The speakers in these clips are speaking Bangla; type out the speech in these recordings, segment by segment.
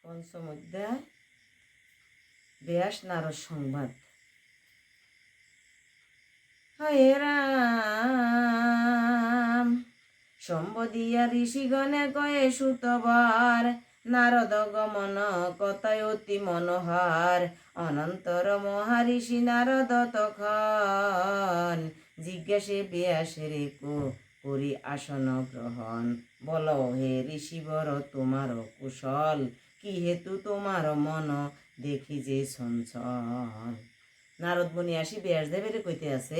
পঞ্চম অধ্যায় ব্যাস নারদ সংবাদ। হে রাম সম্বদিয়া ঋষিগণে কয়ে সুতবার, নারদ গমন কথায় অতি মনোহর। অনন্তর মহারিষি নারদ তখন, জিজ্ঞাসে ব্যাসের করি আসন গ্রহণ। বলো হে ঋষিবর তোমার কুশল, কি হেতু তোমার মন দেখি যে চঞ্চল। নারদ মুনি আসি ব্যাসদেবের কইতে আছে,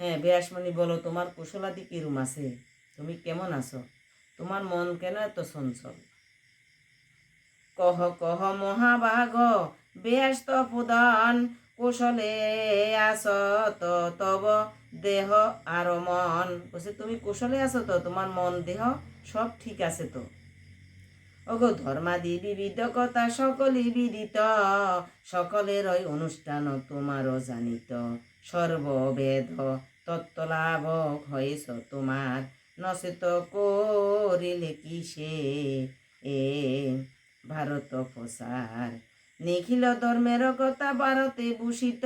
হ্যাঁ ব্যাসমণি বলো তোমার কুশলাদি কিরম আছে, তুমি কেমন আছো, তোমার মন কেন এত চঞ্চল। কহ কহ মহাভাগ ব্যাস তপোদান, কুশলে আছো তো তব দেহ আর মন। বলছে তুমি কুশলে আছো তো, তোমার মন দেহ সব ঠিক আছে তো। ওগো ধর্মাদি বিবিধ কথা সকলই বিদিত, সকলের ওই অনুষ্ঠান তোমারও জানিত। সর্ববেদ তত্ত্বলাভ হয়েছ তোমার, নচেত করিলে কি সে ভারত প্রসার। নিখিল ধর্মের কথা ভারতে ভূষিত,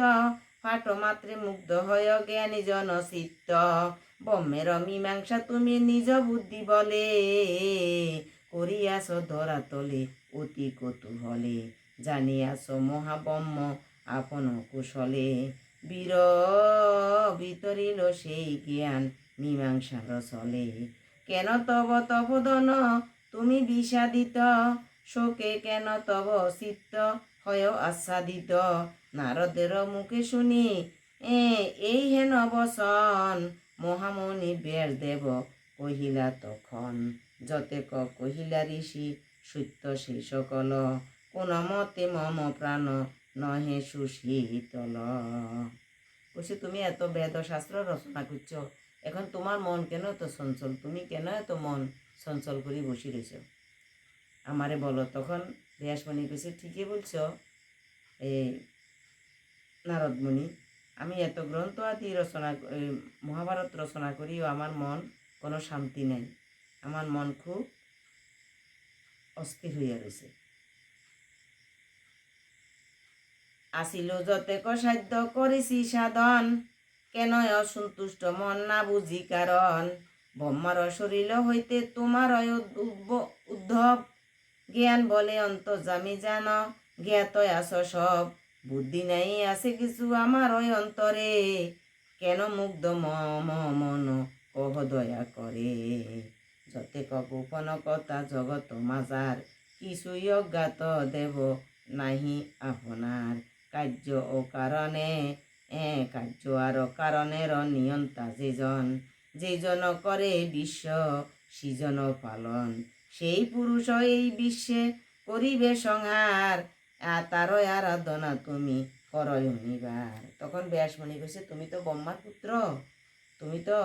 পাঠ মাত্রে মুগ্ধ হয় জ্ঞানী জনচিত্ত। ব্রহ্মের মীমাংসা তুমি নিজ বুদ্ধি বলে, করিয়াছ ধরাতলে অতি কৌতূহলে। জানিয়াছ মহাব্রহ্ম আপন কুশলে, বীর বিতরিল সেই জ্ঞান মীমাংসার চলে। কেন তব তপোধন তুমি বিষাদিত, শোকে কেন তব চিত্ত হয় আচ্ছাদিত। নারদের মুখে শুনি এই হেন বচন, মহামণি ব্যাসদেব কহিলা তখন। যতেক কহিলা ঋষি সত্য সে সকল, কোন মতে মম প্রাণ নহে সুশীতল। বলছি তুমি এত বেদ শাস্ত্র রচনা করছো, এখন তোমার মন কেন এত চঞ্চল, তুমি কেন এত মন চঞ্চল করে বসে রয়েছ, আমারে বলো। তখন ব্যাসমণি কইছে ঠিকই বলছ এই নারদমণি, আমি এত গ্রন্থ আদি রচনা মহাভারত রচনা করিও আমার মন কোনো শান্তি নাই, আমার মন খুব অস্থির হইয়া রয়েছে। আসিল যতেক সাধ্য করেছি সাধন, কেন অসন্তুষ্ট মন না বুঝি কারণ। ব্রহ্মার শরীর হইতে তোমার উদ্ধব, জ্ঞান বলে অন্তর্যামী জান, জ্ঞাত আস সব। বুদ্ধি নাই আছে কিছু আমার ওই অন্তরে, কেন মুগ্ধ মম মন কহ দয়া করে। যতেক গোপন কথা জগত মাজার, কিছুই অজ্ঞাত দেব নাহি আপনার। কার্য ও কারণে কার্য আর কারণের নিয়ন্তা যেজন, যেজন করে বিশ্ব সৃজন পালন। সেই পুরুষ এই বিশ্বে করিবে সংহার, তারই আরাধনা তুমি করয় নিবার। তখন ব্যাসমণি কইছে তুমি তো ব্রহ্মার পুত্র, তুমি তো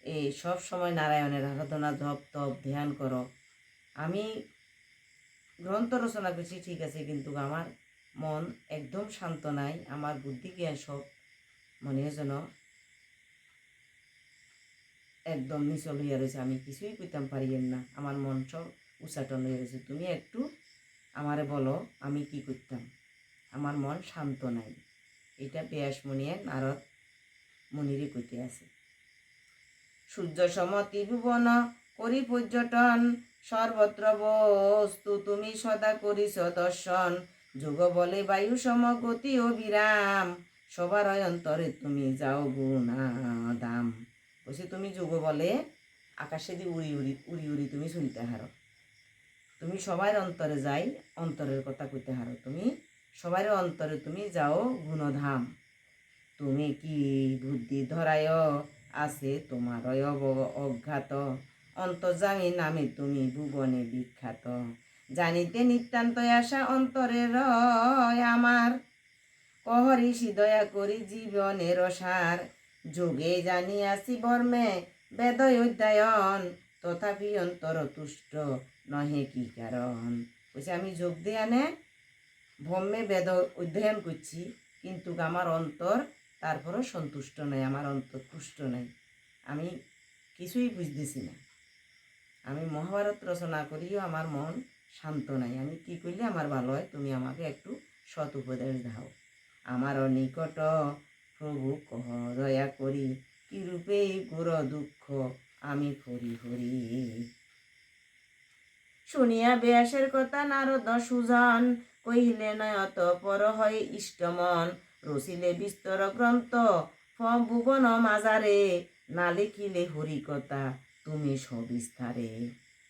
এই সব সময় নারায়ণের আরাধনা জপ তপ ধ্যান করো। আমি গ্রন্থ রচনা করছি ঠিক আছে, কিন্তু আমার মন একদম শান্ত নাই, আমার বুদ্ধি জ্ঞান সব মনে যেন একদম নিচল হইয়া রয়েছে, আমি কিছুই কইতাম পারিয়েন না, আমার মন সব উচাটন হয়ে রয়েছে। তুমি একটু আমারে বলো আমি কি করতাম, আমার মন শান্ত নাই। এটা ব্যাসমণিয়ে নারদ মুনিরে কইতে আছে। সূর্য সম ত্রিভুবন করি পর্যটন, সর্বত্র বস্তু তুমি সদা করিস দর্শন। যুগ বলে বায়ু সম গতি অবিরাম, সবার অন্তরে তুমি যাও গুণাদাম। বলছি তুমি যুগ বলে আকাশে দিয়ে উড়ি উড়ি উড়ি উড়ি তুমি শুনতে হারো, তুমি সবার অন্তরে যাই অন্তরের কথা কইতে হারো, তুমি সবার অন্তরে তুমি যাও গুণধাম। তুমি কি বুদ্ধি ধরায় আছে তোমার অজ্ঞাত, অন্তর্যামী নামে তুমি ভুবনে বিখ্যাত। জানিতে নিতান্ত আশা অন্তরের আমার, কহরিষি দয়া করি জীবনের সার। যোগে জানিয়াছি বর্মে বেদ অধ্যয়ন, তথাপি অন্তর তুষ্ট নহে কি কারণ। বলছে আমি যোগ ধ্যানে ব্রহ্মে বেদ অধ্যয়ন করছি, কিন্তু আমার অন্তর তারপরও সন্তুষ্ট নাই, আমার অন্তর তুষ্ট নাই, আমি কিছুই বুঝতেছি না। আমি মহাভারত রচনা করিও আমার মন শান্ত নাই, আমি কি করলে আমার ভালো হয়, তুমি আমাকে একটু সৎ উপদেশ দাও। আমার নিকট প্রভু কহ দয়া করি, কি রূপে গুর দুঃখ আমি ফরি হরি। শুনিয়া ব্যাসের কথা নারদ সুজন, কহিলে নয়ত পর হয় ইষ্টমন। রচিলে বিস্তর গ্রন্থ ভুবন মাজারে, না লিখিলে হরিকথা তুমি সবিস্তারে।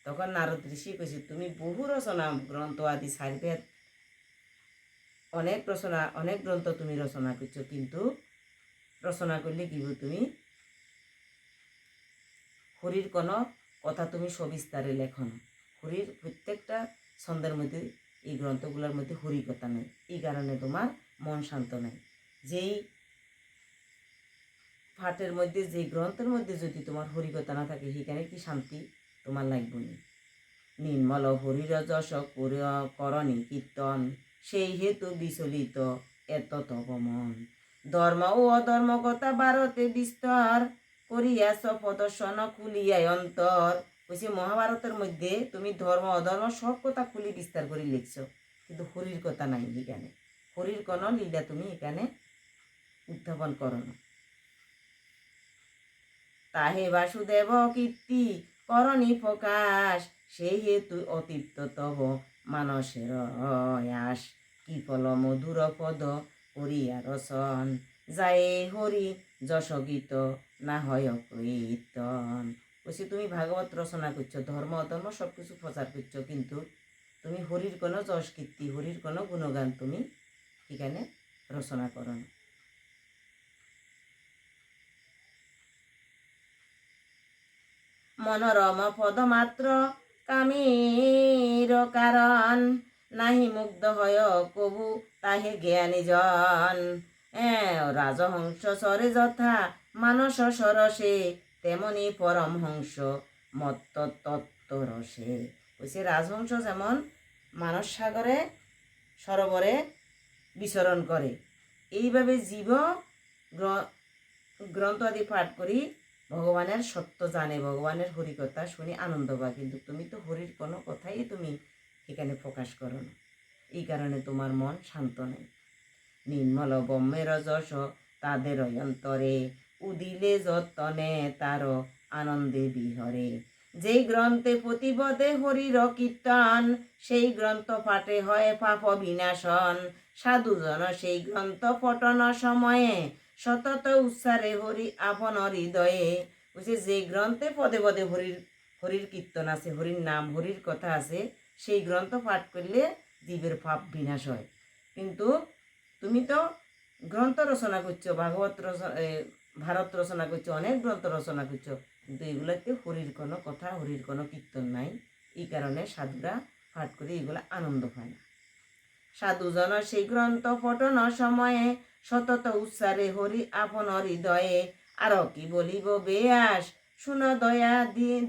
তখন নারদ ঋষি কইছে, তুমি বহু রচনা গ্রন্থ আদি সারবেদ অনেক গ্রন্থ তুমি রচনা করছো, কিন্তু রচনা করলে কি তুমি হরির কোনো কথা তুমি সবিস্তারে লেখো না। হরির প্রত্যেকটা ছন্দের মধ্যে, এই গ্রন্থগুলোর মধ্যে হরি কথা নেই, এই কারণে তোমার মন শান্ত নেই। যেই পাঠের মধ্যে, যেই গ্রন্থের মধ্যে যদি তোমার হরিকথা না থাকে, সেখানে কি শান্তি তোমার লাগবে না। নির্মল হরির যশ করণী কীর্তন, সেই হেতু বিচলিত এত তব মন। ধর্ম ও অধর্ম কথা ভারতে বিস্তর, করিয়াছ প্রদর্শন খুলিয়ায় অন্তর। বলছি মহাভারতের মধ্যে তুমি ধর্ম অধর্ম সব কথা খুলি বিস্তার করে লিখছ, কিন্তু হরির কথা নাই এখানে। হরির কোনো লীলা তুমি এখানে উত্থাপন করো না। তাহে বাসুদেব কীর্তি করণী প্রকাশ, সেই হেতু অতৃপ্ত তব মানসের আস। কি ফল মধুর পদ করিয়া রসন, যায় হরি যশ গীত না হয় কীর্তন। বলছি তুমি ভাগবত রচনা করছো, ধর্ম অধর্ম সব কিছু প্রচার করছো, কিন্তু তুমি হরির কোনো যশ কীর্তি, হরির কোনো গুণগান তুমি এখানে রচনা করো না। মনোরম পদ মাত্র কামীর কারণ, নাহি মুগ্ধ হয় কবু তাহে জ্ঞানী জন। রাজহংস সরে যথা মানস সরসে, তেমনি পরমহংস মত্ত তত্ত্ব রসে। বলছে রাজহংস যেমন মানস সাগরে সরোবরে বিচরণ করে, এইভাবে জীব গ্রন্থ আদি পাঠ করি ভগবানের সত্য জানে, ভগবানের হরিকথা শুনি আনন্দ পায়, কিন্তু তুমি তো হরির কোনো কথাই তুমি এখানে প্রকাশ করো না, এই কারণে তোমার মন শান্ত নেই। নির্মল ব্রহ্মের যশ তাদের অন্তরে, উদিলে যতনে তার আনন্দে বিহরে। যেই গ্রন্থে প্রতিপদে হরির কীর্তন, সেই গ্রন্থ পাঠে হয় পাপ বিনাশন। সাধুজন সেই গ্রন্থ পঠন সময়ে, সতত উচ্চারে হরি আপন হৃদয়ে। বলছে যে গ্রন্থে পদে পদে হরির কীর্তন আছে, হরির নাম হরির কথা আছে, সেই গ্রন্থ পাঠ করলে জীবের পাপ বিনাশ হয়। কিন্তু তুমি তো গ্রন্থ রচনা করছো, ভারত রচনা করছো, অনেক গ্রন্থ রচনা করছো, কিন্তু এগুলোতে হরির কোনো কথা, হরির কোনো কীর্তন নাই, এই কারণে সাধুরা পাঠ করে এগুলো আনন্দ পায় না। সাধুজন সেই গ্রন্থ পঠন সময়ে, সতত উচ্চারে হরি আপন হৃদয়ে। আর কি বলিব বেয়াস শুন দয়া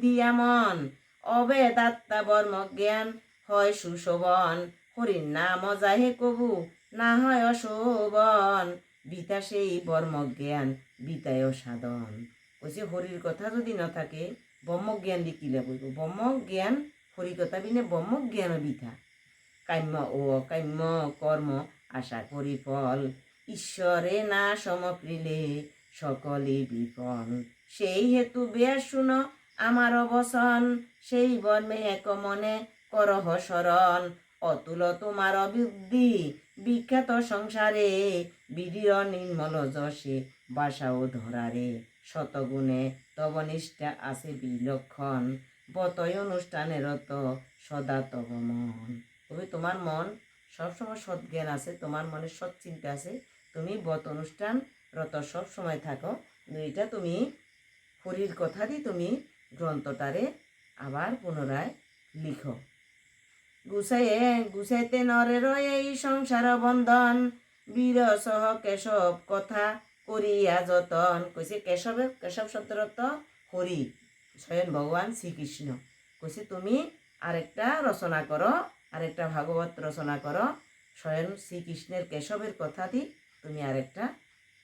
দিয়া মন, অবেদ আত্মা বর্ম জ্ঞান হয় সুশোভন। হরির নাম যাহে কবু না হয় অশোভন, বিতা সেই বর্মজ্ঞান বিতায় সাধন। বলছে হরির কথা যদি না থাকে, ব্রহ্মজ্ঞান দিয়ে কিলা বলব, ব্রহ্মজ্ঞান হরিকথা বিনে ব্রহ্মজ্ঞান বিথা। কাম্য ও অকাম্য কর্ম আশা করি ফল, ঈশ্বরে না সমপ্রিলে সকলে বিফল। সেই হেতু বেশ শুন আমার বচন, সেই বর্মে এক মনে করহ শরণ। অতুল তোমার অবুদ্ধি বিখ্যাত সংসারে, বিধির নির্মল যশে বাসাও ধরারে। শতগুণে তব নিষ্ঠা আছে বিলক্ষণ, বতয় অনুষ্ঠানের তো সদা তব মন। তবে তোমার মন সবসময় সৎজ্ঞান আছে, তোমার মনে সৎ চিন্তা আছে, তুমি বত অনুষ্ঠান রত সবসময় থাকো, এটা তুমি হরির কথা দিয়ে তুমি গ্রন্থটারে আবার পুনরায় লিখো। গুছাইতে নরের এই সংসার বন্ধন, বীর সহ কেশব কথা করিয়া যতন। কইছে কেশব শব্দের অর্থ হরি, স্বয়ং ভগবান শ্রীকৃষ্ণ। কইছে তুমি আরেকটা রচনা করো, আরেকটা ভাগবত রচনা করো, স্বয়ং শ্রীকৃষ্ণের কেশবের কথা দি তুমি আরেকটা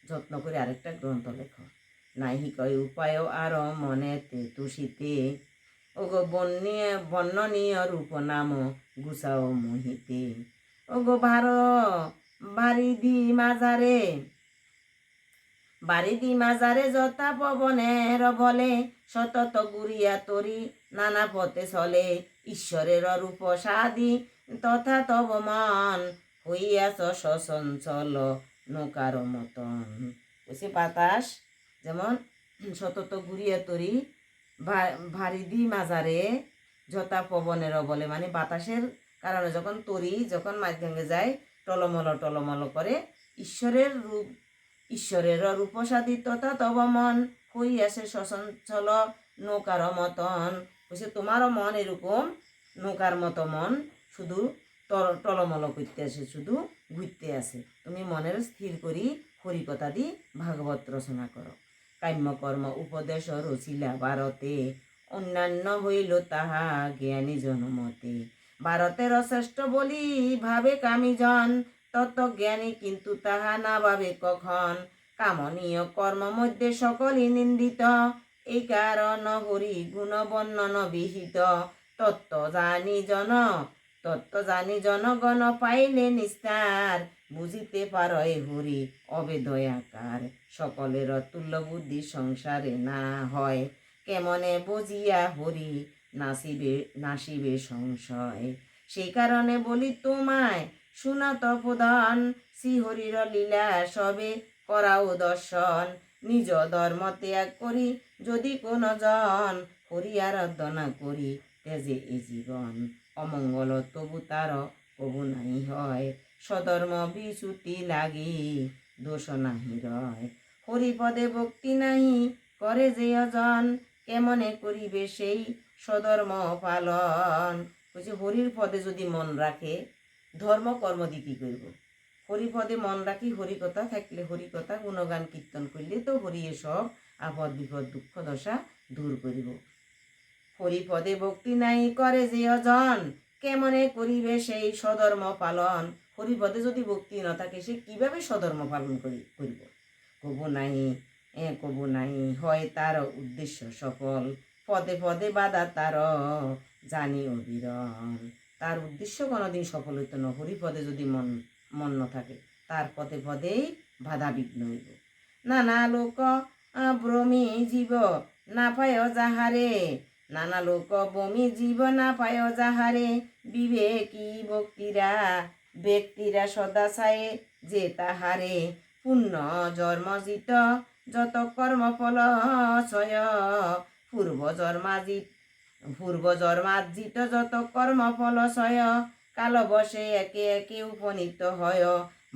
যত্ন করে আরেকটা গ্রন্থ লেখো। নাহি কয় উপায় আর মনে তুষিতে, ওগো বর্ণনীয় রূপ নাম গুছাও মোহিতে। ওগো বারিধি মাজারে যতা পবনের বলে সতত গুরিয়া তরি নানা পথে চলে ঈশ্বরের রূপ সাদি তথা তব মন হইয়াছ সচঞ্চল নৌকার মতন। বলছে বাতাস যেমন সতত ঘুরিয়া তরি ভারিদি মাজারে যথা পবনের বলে, মানে বাতাসের কারণে যখন তরি যখন মাঝখানে যায় টলমল করে ঈশ্বরের রূপসাদি তথা তব মন হইয়াছে সচঞ্চল নৌকার মতন। বলছে তোমারও মন এরকম নৌকার মতো মন, শুধু টলমল করতে আসে, শুধু ঘুরতে আসে। তুমি মনের স্থির করি হরিকথা দি ভাগবত রচনা করো। কাম্যকর্ম উপদেশ রচিলা ভারতে অন্যান্য হইল তাহা জ্ঞানী জনমতে। ভারতের শ্রেষ্ঠ বলি ভাবে কামিজন তত্ত্বজ্ঞানী কিন্তু তাহা না ভাবে কখন। কামনীয় কর্ম মধ্যে সকলই নিন্দিত এই কারণ হরি গুণ বর্ণন বিহিত। তত্ত্ব জানি জনগণ পাইলে নিস্তার বুঝিতে পারয় হরি অবেদয়াকার। সকলের তুল্য বুদ্ধি সংসারে না হয় কেমনে বুঝিয়া হরি নাসিবে সংশয়। সেই কারণে বলি তোমায় শুনত প্রধান শ্রীহরির লীলা সবে করাও দর্শন। নিজ ধর্ম ত্যাগ করি যদি কোনো জন হরি আরাধনা করি তেজে এ জীবন। অমঙ্গল তবু তার কবু নাই হয় স্বধর্ম বিচ্যুতি লাগি দোষ নাহি রয়। হরিপদে ভক্তি নাহি করে যে অজন কেমনে করিবে সেই স্বধর্ম পালন। বলছে হরির পদে যদি মন রাখে ধর্ম কর্ম দিয়ে কী করব। হরিপদে মন রাখি হরিকথা থাকলে হরিকথা গুণগান কীর্তন করলে তো হরি এসব আপদ বিপদ দুঃখ দশা দূর করিব। হরিপদে ভক্তি নাই করে যে অজন কেমনে করিবে সেই স্বধর্ম পালন। হরিপদে যদি ভক্তি না থাকে সে কিভাবে স্বধর্ম পালন করিব। কবু নাই হয় তার উদ্দেশ্য সফল পদে পদে বাধা তার জানি অবিরল। তার উদ্দেশ্য কোনোদিন সফল হইত না হরিপদে যদি মন না থাকে, তার পদে পদেই বাধা বিঘ্ন হইব। নানা লোক ভ্রমী জীব না পায় যাহারে নানা লোক বমি জীব না পায় যাহারে বিবেকী ব্যক্তিরা সদাচায়ে যে তাহারে পুণ্য জন্মজিত যত কর্মফল ছয় পূর্ব জন্মার্জিত যত কর্মফল ছয় কাল বসে একে একে উপনীত হয়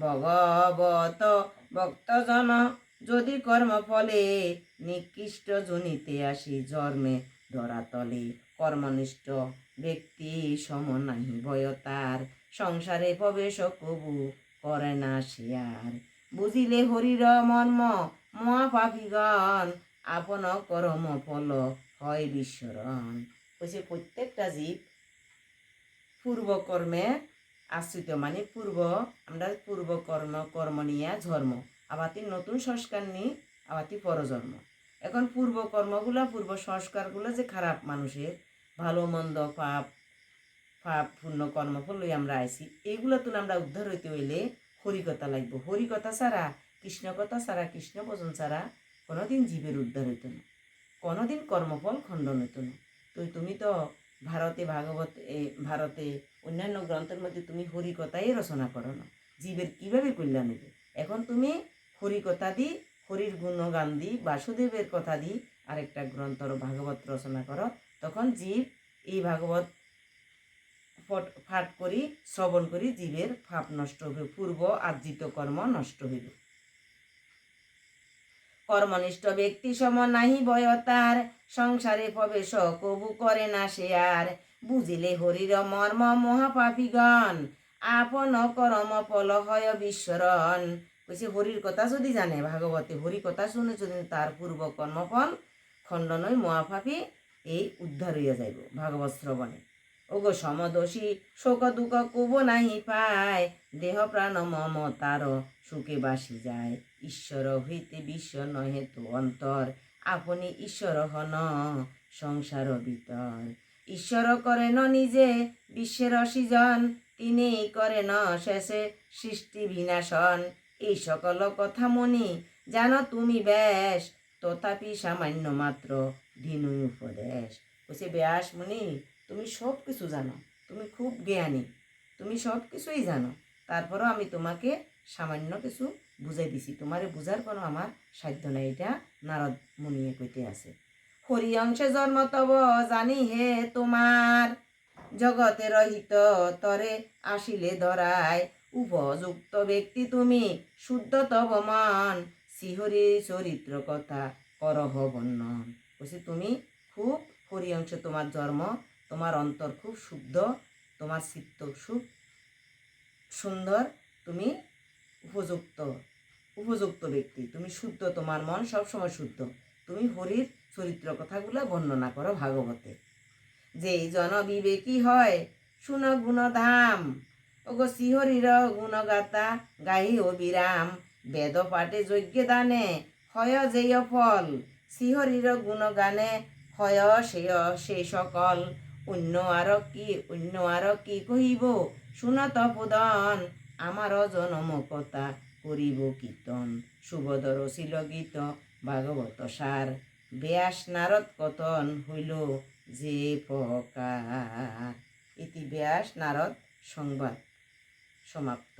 ভগবত ভক্তজন যদি কর্মফলে নিকৃষ্ট জনিতে আসি জন্মে ধরাতলে। কর্মনিষ্ঠ ব্যক্তি সম নাহি ভয় তার সংসারে প্রবেশ কবু করে না শেয়ার। বুঝিলে হরির মর্ম মহাপাপীগণ আপন কর্ম ফল হয় বিশ্বরণ। বলছে প্রত্যেকটা জীব পূর্বকর্মে আশ্রিত, মানে আমরা পূর্ব কর্ম নিয়ে জন্ম আবার নতুন সংস্কার নিয়ে আবার পরজন্ম। এখন পূর্ব সংস্কারগুলো যে খারাপ মানুষের ভালো মন্দ পাপ পুণ্য কর্মফল লই আমরা আইছি, এইগুলো তো আমরা উদ্ধার হইতে হইলে হরিকথা লাগবো। হরিকথা ছাড়া কৃষ্ণ কথা ছাড়া কৃষ্ণ ভজন ছাড়া কোনোদিন জীবের উদ্ধার হইত না, কোনোদিন কর্মফল খণ্ডন হইত না। তুমি তো ভারতে অন্যান্য গ্রন্থের মধ্যে তুমি হরিকথাই রচনা করো না, জীবের কিভাবে কল্যাণ হইবে। এখন তুমি হরিকথা দি হরির গুণগান দি বাসুদেবের কথা দি আরেকটা গ্রন্থর ভাগবত রচনা করো, তখন জীব এই ভাগবত পাঠ করি শ্রবণ করি জীবের পাপ নষ্ট হইবে, পূর্ব আর্জিত কর্ম নষ্ট হইবে। কর্মনিষ্ঠ ব্যক্তি সম নাহি ভয় তার সংসারে প্রবেশ কবু করে না সে আর। বুঝিলে হরির মর্ম মহাপাপীগণ আপন কর্ম ফল হয় বিশ্বরণ। বলছে হরির কথা যদি জানে ভাগবতে হরি কথা শুনে যদি তার পূর্ব কর্মফল খণ্ডন হই মহাপাপী এই উদ্ধার হইয়া যাইব ভাগবত শ্রবণে। ওগো সমদোষী শোক দুঃখ কুব নাহি পায় দেহ প্রাণ মম তার সুখে বাসি যায়। ঈশ্বর হইতে বিশ্ব নহে তো অন্তর আপনি ঈশ্বর হন সংসার ভিতর। ঈশ্বর করেন নিজে বিশ্বের সৃজন, তিনি করেন শেষে সৃষ্টি বিনাশন। এই সকল কথা মনি জানো তুমি বেশ, তথাপি সামান্য মাত্র দিনু উপদেশ। বলছে ব্যাস মুনি, তুমি সব কিছু জানো, তুমি খুব জ্ঞানী, তুমি সব কিছুই জানো, তারপরও আমি তোমাকে সামান্য কিছু বুঝাই দিছি, তোমারে বুঝার কোনো আমার সাধ্য নাই। এটা নারদ মুনিয়ে কইতে আছে। হরি অংশে জন্ম তব জানি হে তোমার, জগতে রহিত তরে আসিলে ধরায়। উপযুক্ত ব্যক্তি তুমি শুদ্ধ তব মন, শ্রীহরি চরিত্র কথা করহ বর্ণন। বলছি তুমি খুব হরি অংশে তোমার জন্ম, তোমার অন্তর খুব শুদ্ধ, তোমার চিত্ত খুব সুন্দর, তুমি উপযুক্ত উপযুক্ত ব্যক্তি, তুমি শুদ্ধ, তোমার মন সবসময় শুদ্ধ, তুমি হরির চরিত্র কথাগুলো বর্ণনা করো ভাগবতে। যেই জন বিবেকী হয় শুন গুণধাম, ওগো শ্রীহরির গুণগাতা গাই অবিরাম। বেদ পাঠে যজ্ঞে দানে হয় যেয় ফল, শ্রীহরির গুণগানে হয় সেই সকল। অন্য আর কি কহিব শুন তপোদন, আমার জনম কথা করিব কীর্তন। সুভদর ছিল গীত ভাগবত সার, ব্যাস নারদ কথন হইল যে প্রকার। ইতি ব্যাস নারদ সংবাদ সমাপ্ত।